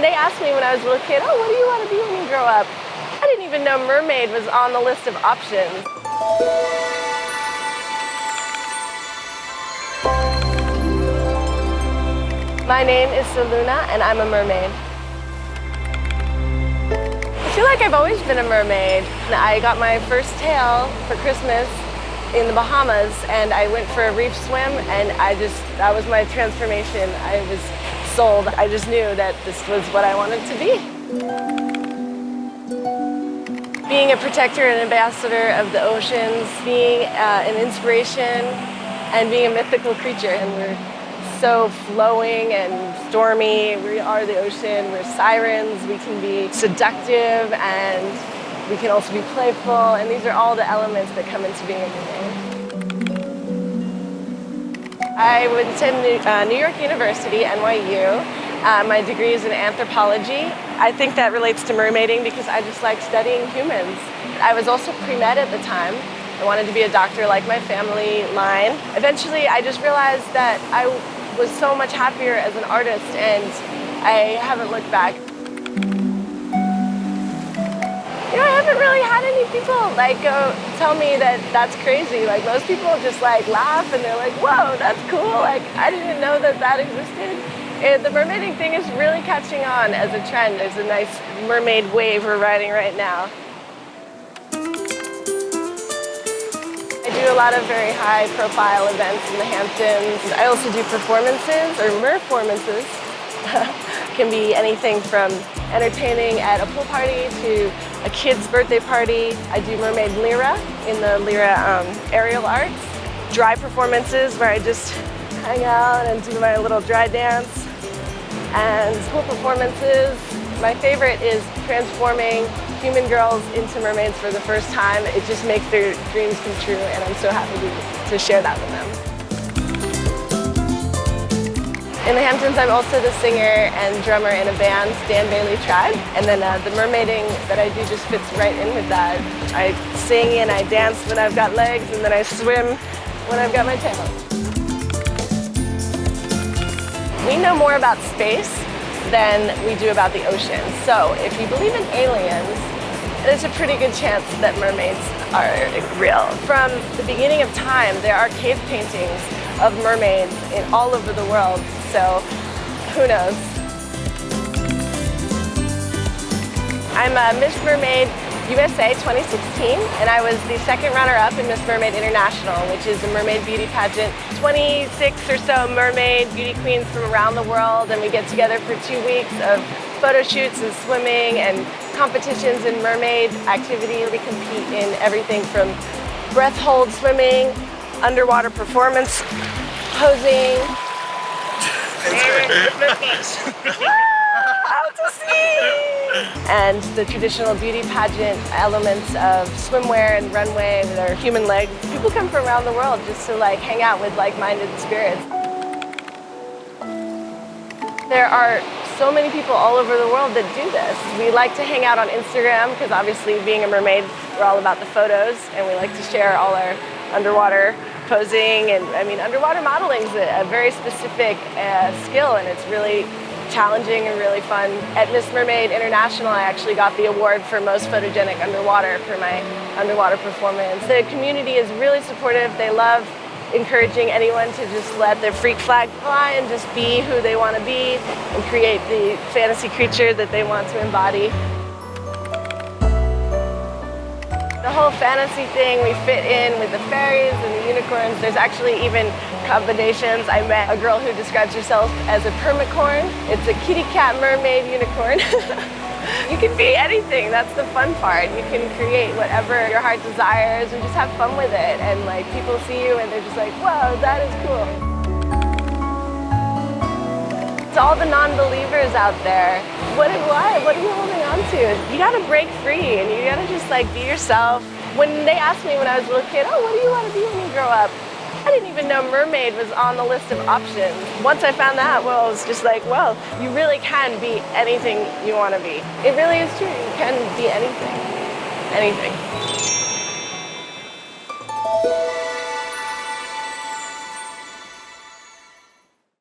they asked me when I was a little kid, oh, what do you want to be when you grow up? I didn't even know mermaid was on the list of options. My name is Saluna, and I'm a mermaid. I feel like I've always been a mermaid. I got my first tail for Christmas in the Bahamas, and I went for a reef swim, and that was my transformation. I was sold. I just knew that this was what I wanted to be. Being a protector and ambassador of the oceans, being an inspiration, and being a mythical creature. And we're so flowing and stormy. We are the ocean. We're sirens. We can be seductive, and we can also be playful. And these are all the elements that come into being a mermaid. I went to New York University, NYU. My degree is in anthropology. I think that relates to mermaiding because I just like studying humans. I was also pre-med at the time. I wanted to be a doctor like my family line. Eventually, I just realized that I was so much happier as an artist, and I haven't looked back. You know, I haven't really had any people go tell me that that's crazy. Like, most people just laugh and they're like, whoa, that's cool. I didn't know that existed. And the mermaiding thing is really catching on as a trend. There's a nice mermaid wave we're riding right now. I do a lot of very high-profile events in the Hamptons. I also do performances, or merformances. Can be anything from entertaining at a pool party to a kid's birthday party. I do mermaid lyra in the lyra aerial arts. Dry performances where I just hang out and do my little dry dance. And pool performances. My favorite is transforming human girls into mermaids for the first time. It just makes their dreams come true, and I'm so happy to share that with them. In the Hamptons, I'm also the singer and drummer in a band, Dan Bailey Tribe. And then the mermaiding that I do just fits right in with that. I sing and I dance when I've got legs, and then I swim when I've got my tail. We know more about space than we do about the ocean. So if you believe in aliens, there's a pretty good chance that mermaids are real. From the beginning of time, there are cave paintings of mermaids all over the world. So who knows? I'm Miss Mermaid USA 2016, and I was the second runner-up in Miss Mermaid International, which is a mermaid beauty pageant. 26 or so mermaid beauty queens from around the world, and we get together for 2 weeks of photo shoots and swimming and competitions in mermaid activity. We compete in everything from breath hold swimming, underwater performance, posing. Out to sea! And the traditional beauty pageant elements of swimwear and runway with our human legs. People come from around the world just to hang out with like-minded spirits. There are so many people all over the world that do this. We like to hang out on Instagram because obviously being a mermaid, we're all about the photos, and we like to share all our underwater posing. And I mean, underwater modeling is a very specific skill, and it's really challenging and really fun. At Miss Mermaid International, I actually got the award for most photogenic underwater for my underwater performance. The community is really supportive. They love encouraging anyone to just let their freak flag fly and just be who they want to be and create the fantasy creature that they want to embody. The whole fantasy thing, we fit in with the fairies and the unicorns. There's actually even combinations. I met a girl who describes herself as a permacorn. It's a kitty cat mermaid unicorn. You can be anything. That's the fun part. You can create whatever your heart desires and just have fun with it. And people see you and they're just like, whoa, that is cool. To all the non-believers out there, what are you holding on to? You gotta break free and you gotta just be yourself. When they asked me when I was a little kid, oh, what do you want to be when you grow up? I didn't even know mermaid was on the list of options. Once I found that, well, I was just well, you really can be anything you want to be. It really is true. You can be anything. Anything.